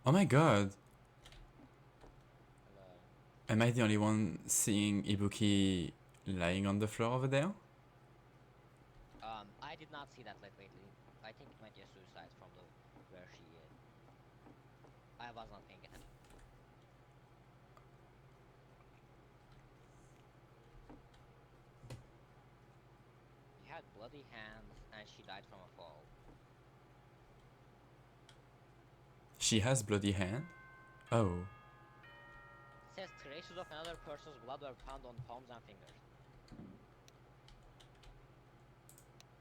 Oh my god! Hello. Am I the only one seeing Ibuki lying on the floor over there? I did not see that lately. I think it might be a suicide from the where she is. I was not paying attention. She had bloody hands and she died from a fall. She has bloody hand? Oh. It says traces of another person's blood were found on palms and fingers.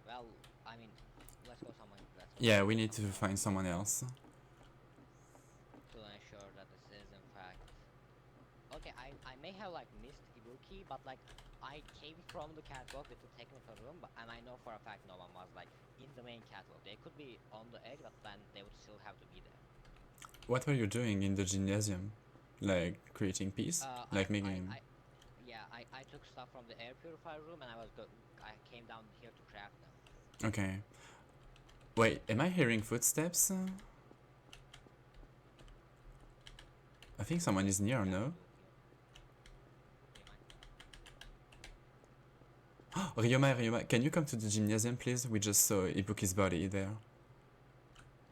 Well, I mean, let's go someone. Let's go Yeah, we find need to someone find else someone else. to ensure that this is in fact. Okay, I may have like missed Ibuki, but like I came from the catwalk with the technical room, but and I know for a fact no one was like in the main catwalk. They could be on the edge, but then they would still have to be there. What were you doing in the gymnasium? Like creating peace? Uh, I, Like I, making... I, yeah, I took stuff from the air purifier room and I came down here to craft them. Okay. Wait, am I hearing footsteps? I think someone is near, Yeah, no? you might. Ryoma, can you come to the gymnasium, please? We just saw Ibuki's body there.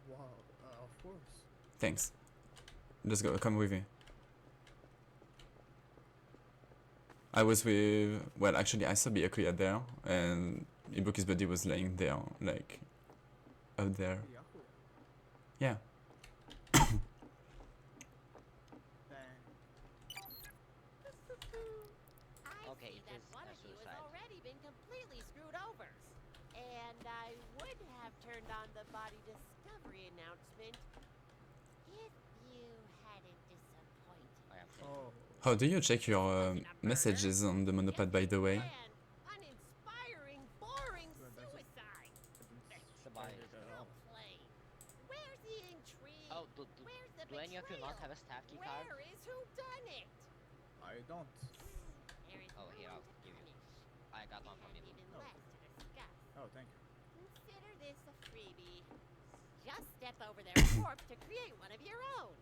Wow, of course. Thanks. Let's go, come with me. I was with... Well, actually, I saw Byakuya there, and Ibuki's body was laying there, like... Up there. Yakuya. Yeah. Okay, it is One a of you has suicide. already been completely screwed over. And I would have turned on the body discovery announcement if you hadn't disappointed. I am saying. Oh. How do you check your messages on the monopod, by the way? Uninspiring, boring suicide. The body is Well played. Where's the intrigue? Oh, Where's the do any of you not betrayal? have a staff key card? Where is who done it? I don't. There is Oh, no here, one I'll to give you. punish. I got one from And you. even Oh. less to discuss. Oh, thank you. Consider this a freebie. Just step over their corpse to create one of your own.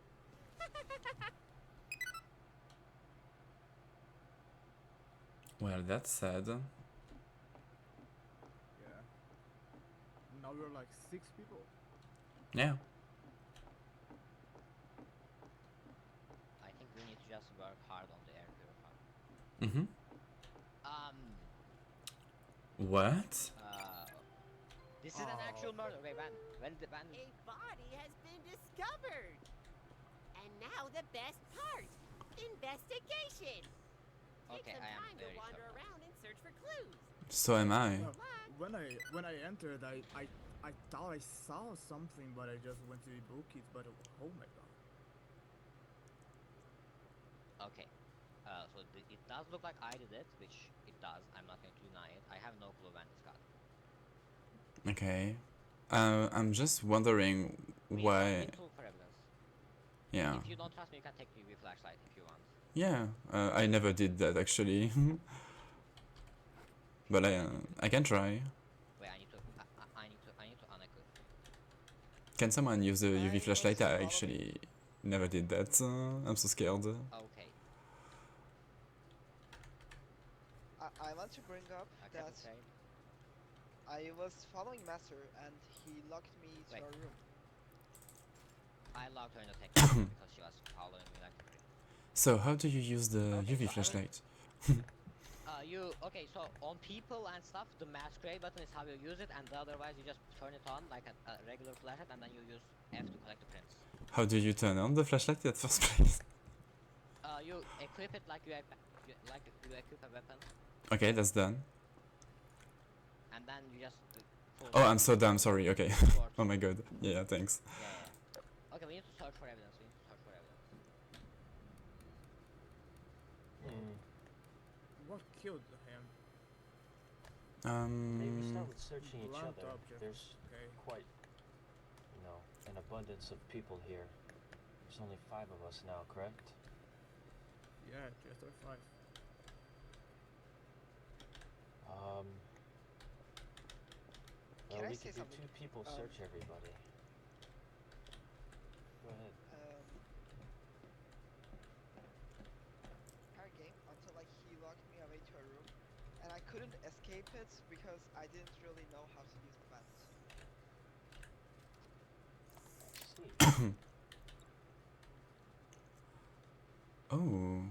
Well, that's sad. Yeah. Now we're like 6 people. Yeah. I think we need to just work hard on the air purifier. Mm-hmm. Um. What? This is an actual murder. Okay, when A body has been discovered. And now the best part. Investigation. Take Okay, some I am time to very wander surprised. around and search for clues. So am I. No, when I entered, I thought I saw something, but I just went to Ibuki's. But oh my god. Okay. So it does look like I did it, which it does. I'm not going to deny it. I have no clue when this got. Okay. I'm just wondering why... We look for evidence. Yeah. If you don't trust me, you can take the UV flashlight if you want. Yeah, I never did that actually. But I can try. Wait, I need to unequip. Can someone use the UV Anyone flashlight? I follow me? actually never did that. I'm so scared. Okay. I want to bring up I that can say. I was following Master and he locked me to Wait. a room. I logged her in the technical room because she was following me like a creep. So how do you use the Okay, UV so flashlight? Okay, so on people and stuff, the masquerade button is how you use it, and otherwise you just turn it on like a regular flashlight, and then you use F to collect the prints. How do you turn on the flashlight at first place? You equip it like you equip a weapon, Okay, that's done. and then you just pull Oh, I'm so dumb, sorry, okay. Sword. Oh my god. Yeah, thanks. Yeah. Okay, we need to search for evidence. What killed him? Maybe we start with searching each Blunt other. object. There's Okay. quite, an abundance of people here. There's only 5 of us now, correct? Yeah, just our 5. Can Well, I we say could do something? 2 people search everybody. Go ahead. and I couldn't escape it because I didn't really know how to use the vent. I see. Oh.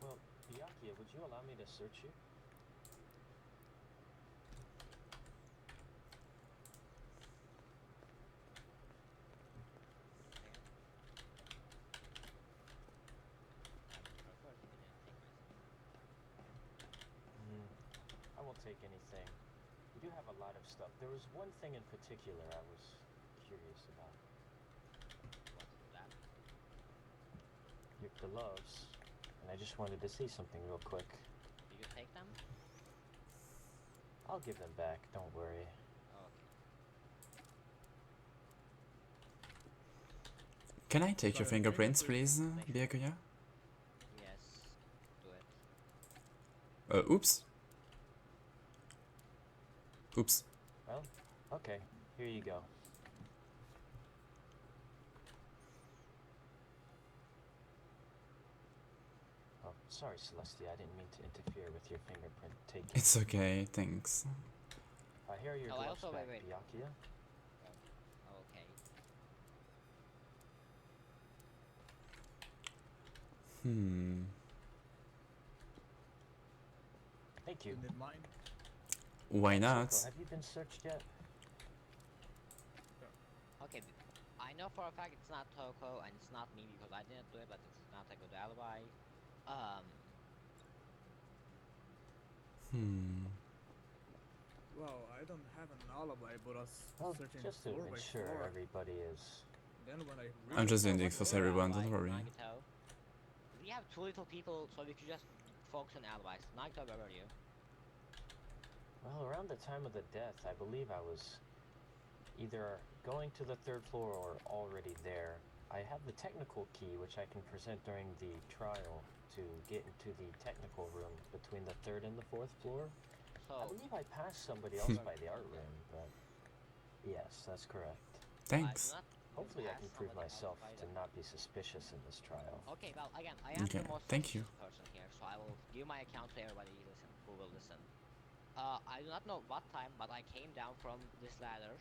Well, Byakuya, would you allow me to search you? I won't take anything. We do have a lot of stuff. There was one thing in particular I was curious about. What's that? Your gloves. And I just wanted to see something real quick. Do you take them? I'll give them back, don't worry. Oh, okay. Can I take your Sorry, fingerprints, please, Make sure. Byakuya? Yes. Do it. Oops. Oops. Well, okay, here you go. Oh, sorry, Celestia, I didn't mean to interfere with your fingerprint taking. It's okay, thanks. Here are your Oh, I gloves also- back, wait. Byakuya. Okay. Thank you. You need mine? Why not? Zuko, have you been searched yet? Okay. I know for a fact it's not Toko and it's not me because I didn't do it, but it's not a good alibi. Well, I don't have an alibi, but I was Well, searching just to floor by ensure floor. everybody is. Then when I I'm just doing realized- this for everyone, don't worry. Nagito. We have two little people, so we could just focus on alibis. Nagito, where were you? Well, around the time of the death, I believe I was either going to the third floor or already there. I have the technical key, which I can present during the trial to get into the technical room between the third and the fourth floor. I So, believe I passed somebody else by the art room, but yes, that's correct. Thanks. Hopefully I can prove myself to not be suspicious in this trial. Okay, well, again, I am Okay, the most thank you. suspicious person here, so I will give my account to everybody who will listen. I do not know what time, but I came down from this ladder.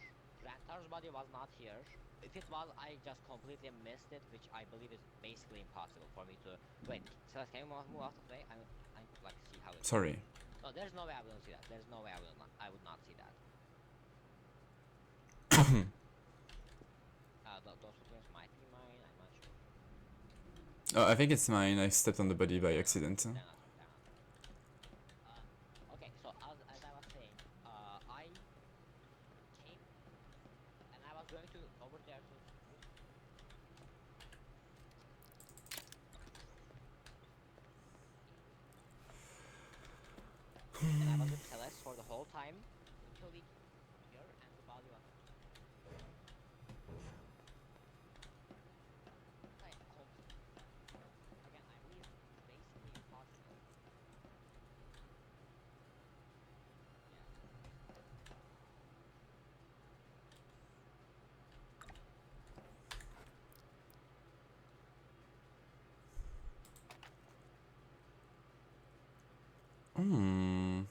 Rantar's body was not here. If it was, I just completely missed it, which I believe is basically impossible for me to... Wait, Celeste, can you move out of the way? I would like to see how it... Sorry. No, there's no way I wouldn't see that. There's no way I would not see that. Those footprints might be mine, I'm not sure. Oh, I think it's mine. I stepped on the body by accident. They're not. Okay, so as I was saying, I came and I was going to over there to... and I was with Celeste for the whole time until we came here and the body was... Again, I believe it's basically impossible. Hmm.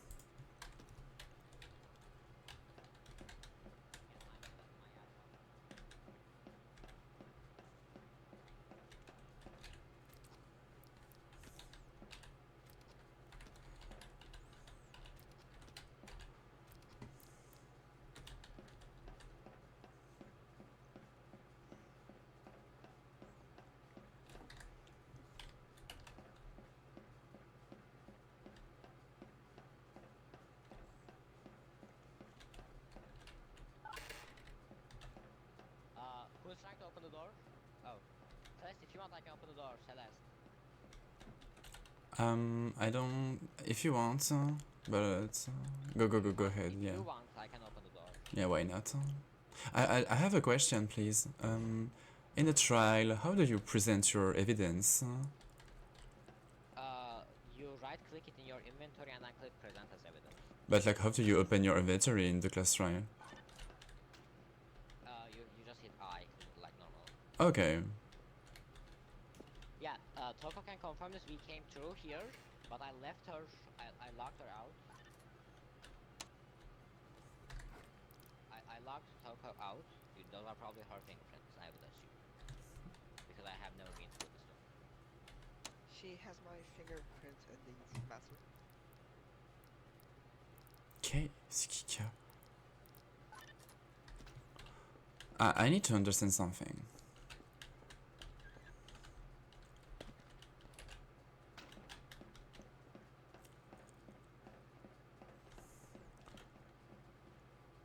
Who's trying to open the door? Oh. Celeste, if you want, I can open the door. Celeste. I don't... If you want, but... Go ahead, If yeah. you want, I can open the door. Yeah, why not? I have a question, please. In the trial, how do you present your evidence? You right-click it in your inventory and then click present as evidence. But like, how do you open your inventory in the class trial? You just hit I, like normal. Okay. Yeah, Toko can confirm this. We came through here, but I left her. I locked her out. I locked Toko out. Those are probably her fingerprints, I would assume, because I have never been through this door. She has my fingerprint indeed, Master. Qu'est-ce qu'il y a? I need to understand something.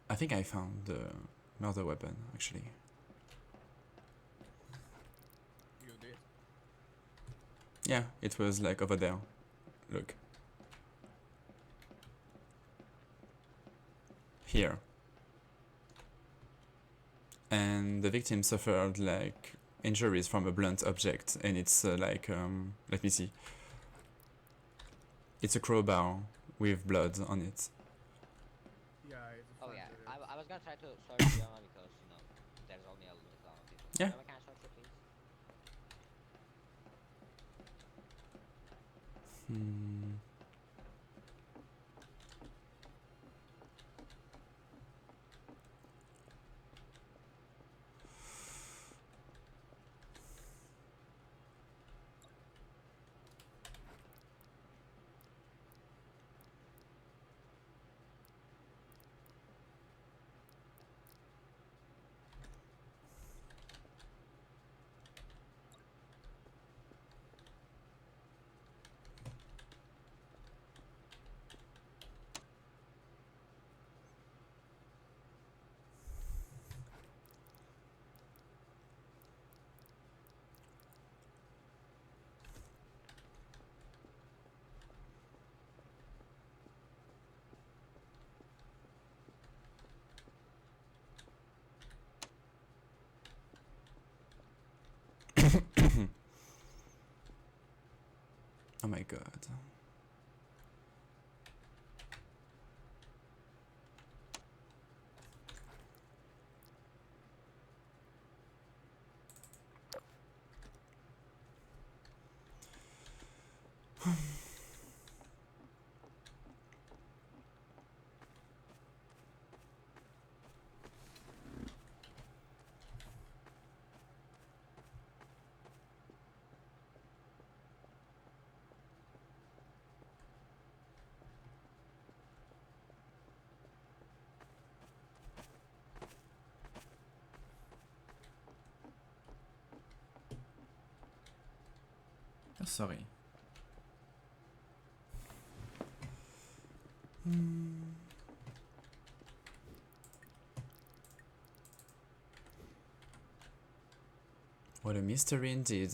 I think I found the murder weapon, actually. You did? Yeah, it was like over there. Look. Here. And the victim suffered like injuries from a blunt object, and it's like, let me see. It's a crowbar with blood on it. Yeah, it's Oh fine yeah, to I was gonna try to search Fiona because there's only a little amount of people. Yeah. Fiona, can I search you, please? Hmm. Oh my god. Oh, sorry. What a mystery indeed.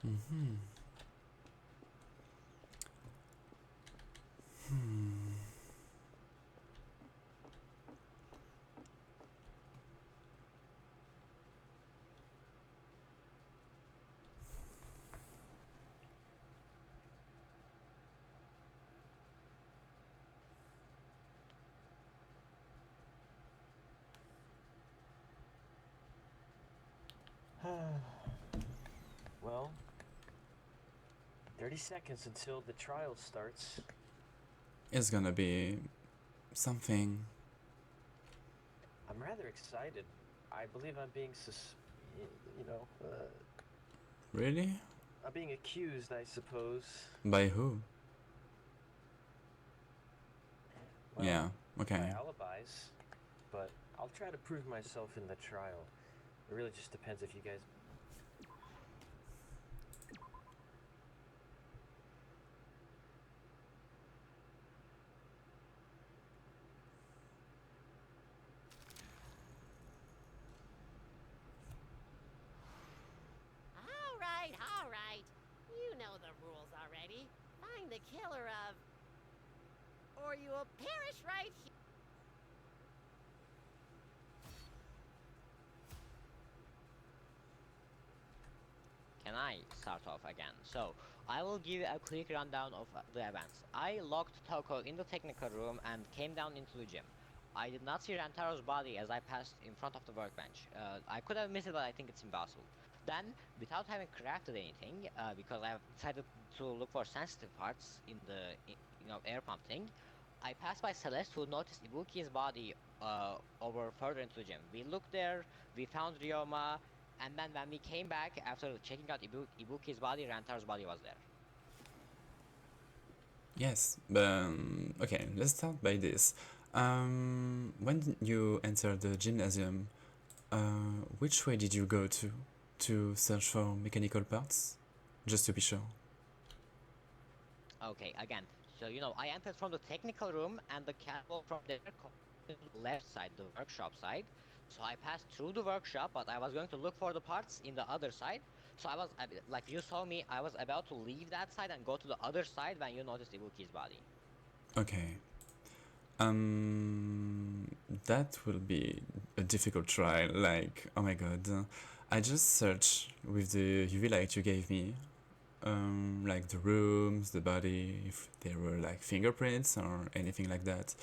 Mm-hmm. Hmm. Well, 30 seconds until the trial starts. It's gonna be something. I'm rather excited. I believe I'm being Really? I'm being accused, I suppose. By who? Well, Yeah, okay. my alibis, but I'll try to prove myself in the trial. It really just depends if you guys. All right. You know the rules already. Find the killer of... or you will perish right here. Can I start off again? So, I will give you a quick rundown of the events. I locked Toko in the technical room and came down into the gym. I did not see Rantaro's body as I passed in front of the workbench. I could have missed it, but I think it's impossible. Then, without having crafted anything, because I have decided to look for sensitive parts in the air pump thing, I passed by Celeste, who noticed Ibuki's body over further into the gym. We looked there, we found Ryoma, and then when we came back after checking out Ibuki's body, Rantaro's body was there. Yes, but okay, let's start by this. When you entered the gymnasium, which way did you go to search for mechanical parts? Just to be sure. Okay, again, so I entered from the technical room and the catwalk from there to the left side, the workshop side. So I passed through the workshop, but I was going to look for the parts in the other side. So like you saw me, I was about to leave that side and go to the other side when you noticed Ibuki's body. Okay. That will be a difficult trial. Like, oh my god, I just searched with the UV light you gave me, like the rooms, the body, if there were like fingerprints or anything like that.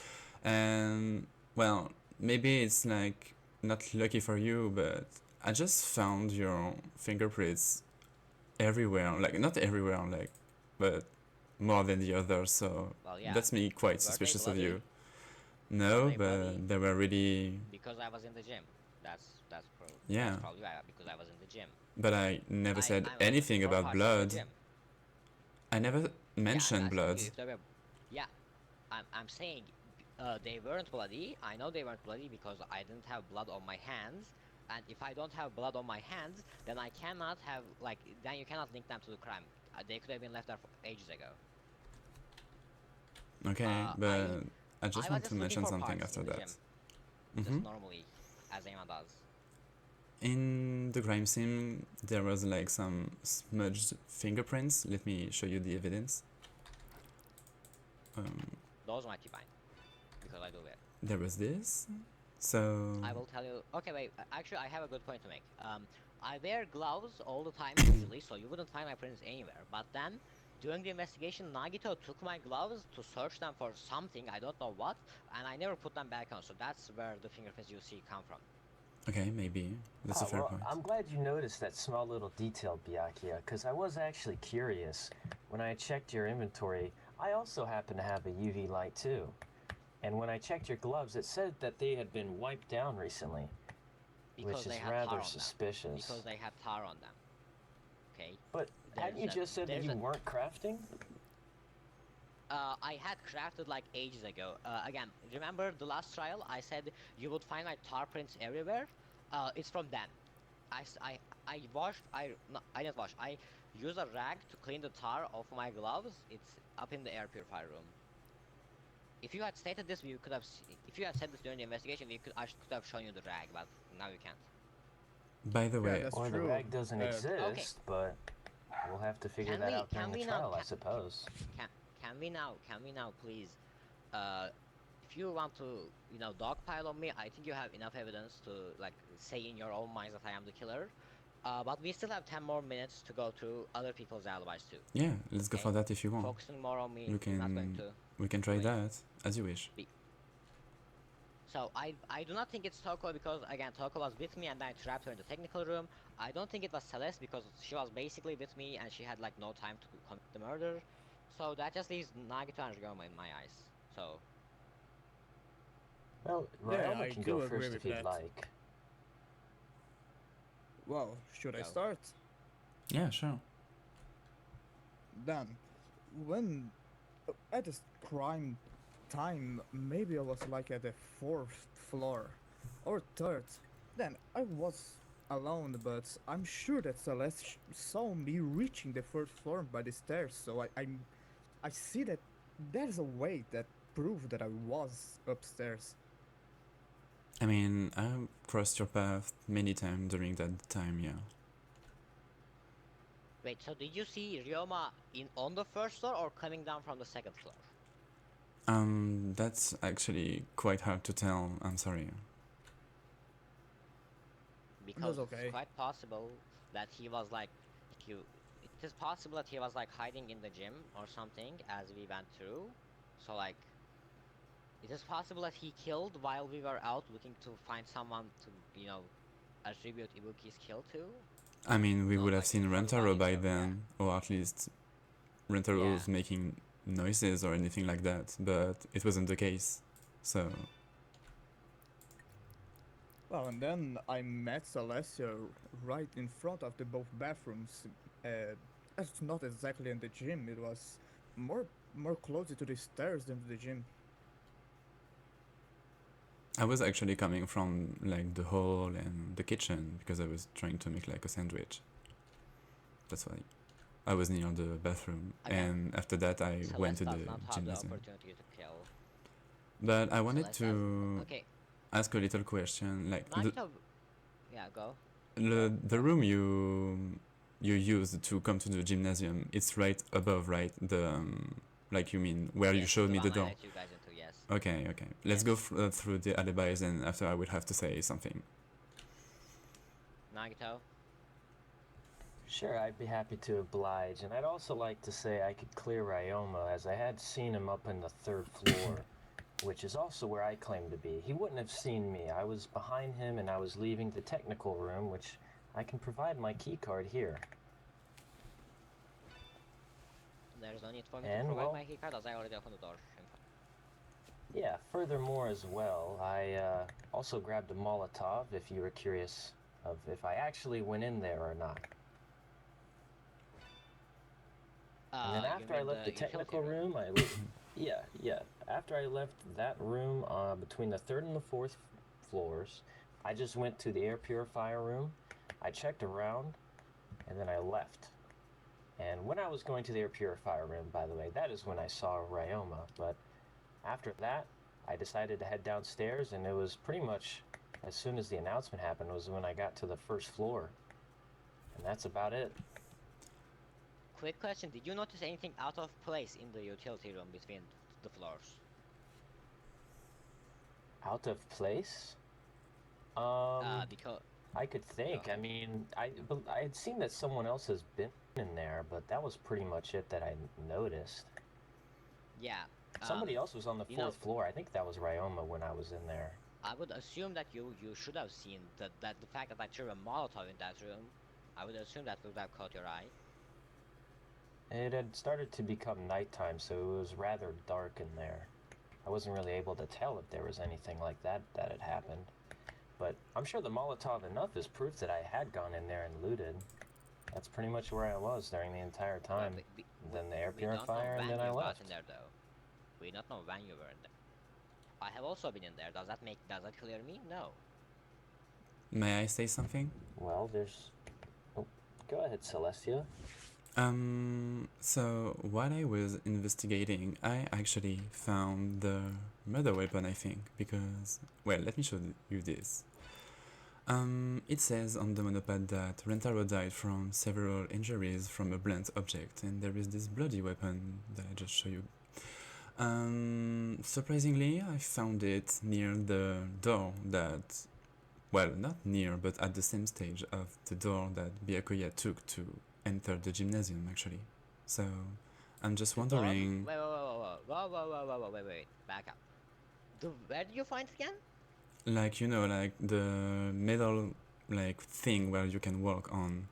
And well, maybe it's like not lucky for you, but I just found your fingerprints everywhere. Like, not everywhere, like, but more than the others. So Well, yeah. that's me quite Were they suspicious of bloody? you. No, Were they but bloody? they were really. Because I was in the gym. That's Yeah. That's probably why, because I was in the gym. But I never said I'm looking anything for about parts in the blood. gym. I never Yeah, I'm mentioned asking blood. you if they were. Yeah, I'm saying they weren't bloody. I know they weren't bloody because I didn't have blood on my hands. And if I don't have blood on my hands, then I cannot have then you cannot link them to the crime. They could have been left there ages ago. Okay, but I just was want just to looking mention for something parts after in the that. gym, Mm-hmm. just normally, as anyone does. In the crime scene, there was like some smudged fingerprints. Let me show you the evidence. Those might be fine, because I do wear. There was this. So I will tell you. Okay, wait. Actually, I have a good point to make. I wear gloves all the time usually, so you wouldn't find my prints anywhere. But then, during the investigation, Nagito took my gloves to search them for something, I don't know what, and I never put them back on. So that's where the fingerprints you see come from. okay, maybe that's a fair Well, point. I'm glad you noticed that small little detail, Byakuya, because I was actually curious. When I checked your inventory, I also happen to have a UV light too. And when I checked your gloves, it said that they had been wiped down recently, Because which they is had rather tar on suspicious. them. Because they had tar on them. Okay. But hadn't you just said that you weren't crafting? I had crafted like ages ago. Again, remember the last trial? I said you would find my tar prints everywhere. It's from then. I didn't wash. I used a rag to clean the tar off my gloves. It's up in the air purifier room. If you had stated this, we could have. If you had said this during the investigation, I could have shown you the rag, but now you can't. By the way, That's Or the true. rag doesn't exist, Okay. but We'll have to figure Can that we- out during can the we now- trial, I can- suppose. Can we now please, if you want to, dogpile on me, I think you have enough evidence to like say in your own minds that I am the killer. But we still have 10 more minutes to go through other people's alibis too. Yeah, let's go for Okay. that if you want. Focusing more on me, We we're not going can to. we can try Wait. that as you wish. So I do not think it's Toko because again Toko was with me and I trapped her in the technical room. I don't think it was Celeste because she was basically with me and she had like no time to commit the murder. So that just leaves Nagito and Ryoma in my eyes. So Well, Yeah, Ryoma I can do go agree first with if you'd that. like. Well, should I Go. start? Yeah, sure. Then, when at this crime time, maybe I was like at the fourth floor or third. Then I was alone, but I'm sure that Celeste saw me reaching the first floor by the stairs. So I see that there's a way that proved that I was upstairs. I mean, I crossed your path many times during that time, yeah. wait, so did you see Ryoma on the first floor or coming down from the second floor? That's actually quite hard to tell, I'm sorry. Because okay. it's quite possible that he was like, it is possible that he was like hiding in the gym or something as we went through. So like, it is possible that he killed while we were out looking to find someone to, attribute Ibuki's kill to. I mean, we Not would have like seen for the Rentaro body by count, then, or at least Rentaro Yeah. was making noises or anything like that, but it wasn't the case, so... Well, and then I met Celestia right in front of the both bathrooms. It's not exactly in the gym. It was more closer to the stairs than to the gym. I was actually coming from like the hall and the kitchen because I was trying to make like a sandwich. That's why I was near the bathroom, Again, and after that I went to the Celeste does not have the gymnasium. opportunity to kill. But I wanted Celeste to Okay, ask a little question, like Nagito. Yeah, go. the room you used to come to the gymnasium, it's right above, right? The like you mean where you Yes, showed the me the one I door. let you guys into, yes. Okay, okay. Let's Yes. go through the alibis, and after I will have to say something. Nagito. Sure, I'd be happy to oblige, and I'd also like to say I could clear Ryoma, as I had seen him up in the third floor, which is also where I claim to be. He wouldn't have seen me. I was behind him, and I was leaving the technical room, which I can provide my key card here. There's no need for me And, to provide well- my keycard as I already opened the door. Yeah, furthermore as well, I also grabbed a Molotov, if you were curious of if I actually went in there or not. And then You after I mean left the utility technical room, yeah. After I left that room between the third and the fourth floors, I just went to the air purifier room. I checked around, and then I left. And when I was going to the air purifier room, by the way, that is when I saw Ryoma. But after that, I decided to head downstairs, and it was pretty much as soon as the announcement happened was when I got to the first floor. And that's about it. Quick question, did you notice anything out of place in the utility room between the floors? Out of place? Because I could think. I mean, I had seen that someone else has been in there, but that was pretty much it that I noticed. yeah, Somebody else was on the you know- fourth floor. I think that was Ryoma when I was in there. I would assume that you should have seen that the fact that I threw a Molotov in that room. I would assume that would have caught your eye. It had started to become nighttime, so it was rather dark in there. I wasn't really able to tell if there was anything like that had happened. But I'm sure the Molotov enough is proof that I had gone in there and looted. That's pretty much where I was during the entire time. Well, Then the air we don't know purifier, and when then I you got left. in there though. We don't know when you were in there. I have also been in there. Does that clear me? No. May I say something? Well, there's... Oh, go ahead, Celestia. So while I was investigating, I actually found the murder weapon, I think, because, well, let me show you this. It says on the monopad that Rentaro died from several injuries from a blunt object, and there is this bloody weapon that I just show you. Surprisingly, I found it near the door that, well, not near, but at the same stage of the door that Byakuya took to enter the gymnasium, actually. So, I'm just The door? wondering, Wait. Back up. Where did you find it again? like, you know, like the metal, like, thing where you can walk on.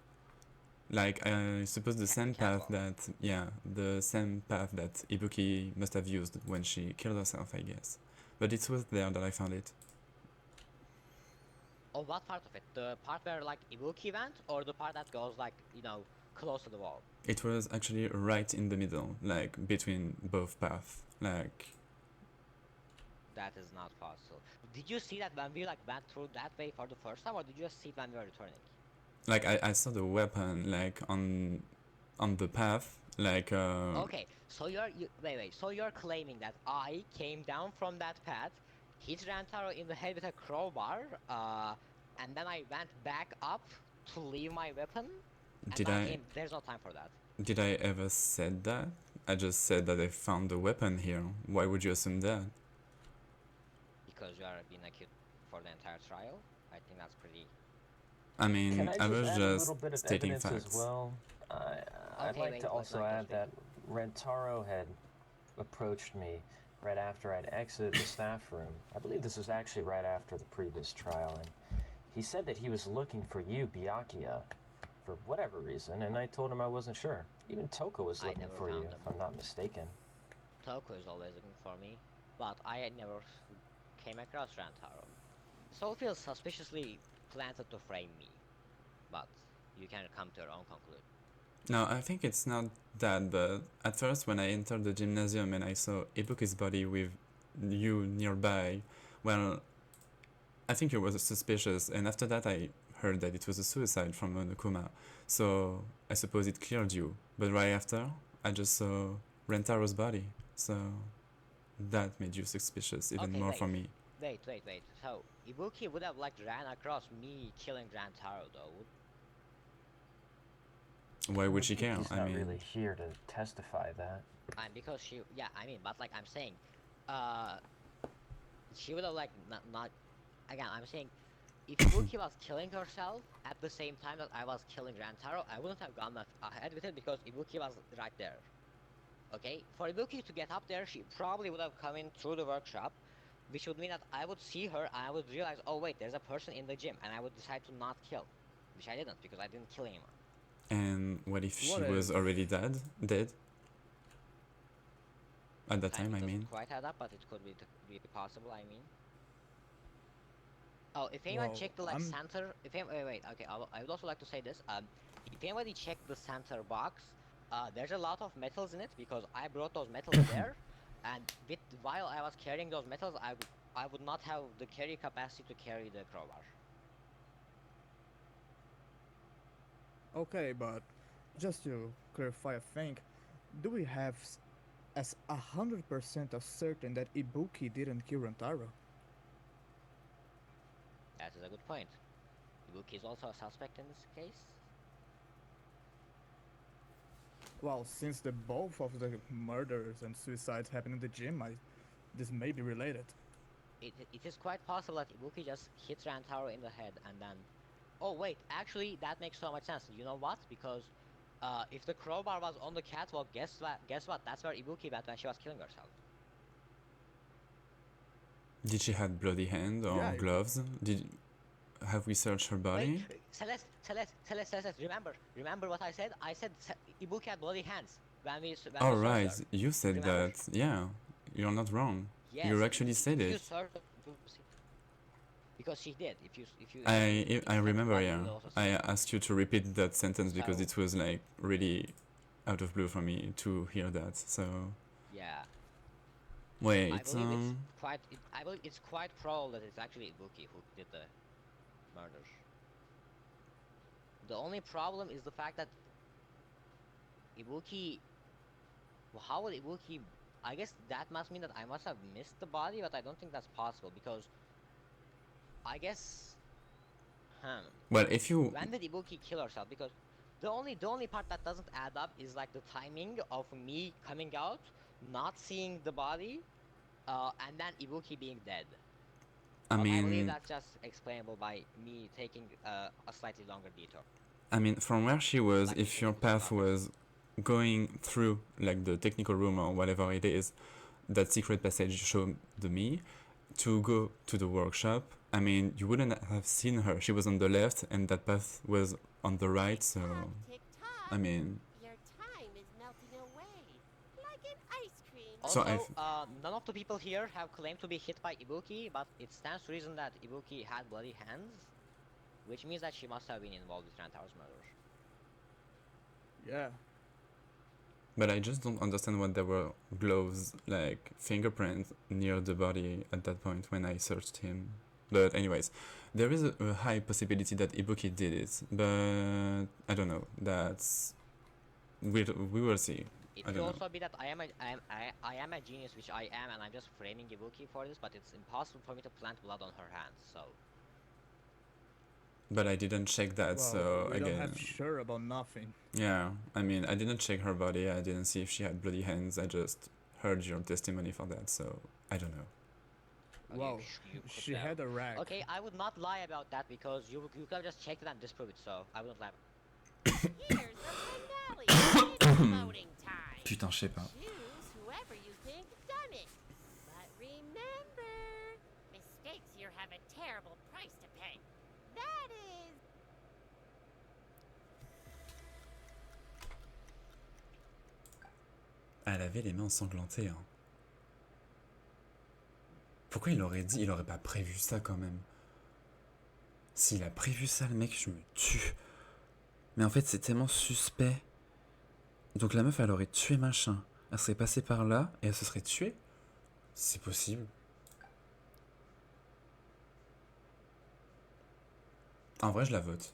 Like, I suppose the same path catwalk. that, yeah, the same path that Ibuki must have used when she killed herself, I guess. But it was there that I found it. Oh, what part of it? The part where like Ibuki went, or the part that goes like, you know, close to the wall? It was actually right in the middle, like between both paths. Like, That is not possible. Did you see that when we like went through that way for the first time, or did you just see it when we were returning? like I saw the weapon like on the path, like Okay, so wait. So you're claiming that I came down from that path, hit Rantaro in the head with a crowbar, and then I went back up to leave my weapon, and did then I I came. There's no time for that did I ever said that? I just said that I found the weapon here. Why would you assume that? because you are being accused for the entire trial. I think that's pretty. I Can mean, I I just was add a just little bit of stating evidence as facts. well? I'd Okay, like wait, to what, also Michael, add speak. that Rentaro had approached me right after I'd exited the staff room. I believe this was actually right after the previous trial, and he said that he was looking for you, Byakuya, for whatever reason, and I told him I wasn't sure. Even Toko was I looking never for you, found if him. I'm not mistaken. Toko is always looking for me, but I never came across Rantaro. So it feels suspiciously planted to frame me, but you can come to your own conclusion. No, I think it's not that, but at first when I entered the gymnasium and I saw Ibuki's body with you nearby, well, I think it was suspicious, and after that I heard that it was a suicide from Onokuma, so I suppose it cleared you. But right after, I just saw Rentaro's body, so that made you suspicious even Okay, more for me. wait. So Ibuki would have like ran across me killing Rantaro though. Why would she care? He's I not mean, really here to testify that. And because but like I'm saying, uh, she would have like not. Again, I'm saying, if Ibuki was killing herself at the same time that I was killing Rantaro, I wouldn't have gone ahead with it because Ibuki was right there. Okay, for Ibuki to get up there, she probably would have come in through the workshop, which would mean that I would see her and I would realize, oh wait, there's a person in the gym, and I would decide to not kill, which I didn't because I didn't kill anyone. and what if she What was if? already dead? At that time, I Timing mean. doesn't quite add up, but it could be possible. I mean. Oh, if anyone Well, checked the like I'm center, if any, wait, okay, I would also like to say this. If anybody checked the center box, there's a lot of metals in it because I brought those metals there, and while I was carrying those metals, I would not have the carry capacity to carry the crowbar. okay, but just to clarify a thing, do we have as 100% of certain that Ibuki didn't kill Rantaro? That is a good point. Ibuki is also a suspect in this case. Well, since the both of the murders and suicides happened in the gym, this may be related. It is quite possible that Ibuki just hit Rantaro in the head and then. Oh wait, actually that makes so much sense. You know what? Because if the crowbar was on the catwalk, guess what? Guess what? That's where Ibuki went when she was killing herself. Did she have bloody hands or Yeah, gloves? Have we searched her body? Wait, Celeste, remember what I said? I said Ibuki had bloody hands when we Oh searched right, her. you said Remember? that. Yeah, you're not wrong. Yes. You actually said if you it. search because she did. If you I had remember. blood, you Yeah, would also see I it. asked you to repeat that sentence because So it was like really out of blue for me to hear that. So yeah. wait, I believe it's quite probable that it's actually Ibuki who did the murder. The only problem is the fact that Ibuki. Well, how would Ibuki? I guess that must mean that I must have missed the body, but I don't think that's possible because I guess Well, if you When did Ibuki kill herself? Because the only part that doesn't add up is like the timing of me coming out, not seeing the body, and then Ibuki being dead. I But I believe mean, that's just explainable by me taking a slightly longer detour. from where she was, Like if you your said, it was path obvious. was going through like the technical room or whatever it is, that secret passage showed me to go to the workshop. I mean, you wouldn't have seen her. She was on the left, and that path was on the right. So, Tick tock. I mean, Your time is melting away like an ice cream. So Also, I've- none of the people here have claimed to be hit by Ibuki, but it stands to reason that Ibuki had bloody hands, which means that she must have been involved with Rantaro's murder. Yeah. but I just don't understand why there were gloves, like fingerprints, near the body at that point when I searched him. But anyways, there is a high possibility that Ibuki did it, but I don't know. We will see. It I could don't know. also be that I am a genius, which I am, and I'm just framing Ibuki for this, but it's impossible for me to plant blood on her hands, so... But I didn't check that, Well, so we don't again, have sure about nothing. yeah. I mean, I didn't check her body. I didn't see if she had bloody hands. I just heard your testimony for that, so I don't know. Okay, Well, you could she have. had a rack. Okay, I would not lie about that because you could have just checked it and disproved it, so I wouldn't lie. Here's the finale. It's voting time. Putain, je sais pas. Choose whoever you think done it. But remember, mistakes here have a terrible price to pay. That is... Elle avait les mains ensanglantées, hein. Pourquoi il aurait dit, il aurait pas prévu ça quand même? S'il a prévu ça, le mec, je me tue. Mais en fait, c'est tellement suspect. Donc la meuf, elle aurait tué machin. Elle serait passée par là et elle se serait tuée? C'est possible. En vrai, je la vote.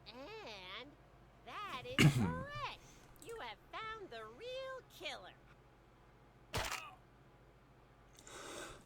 And that is correct. You have found the real killer.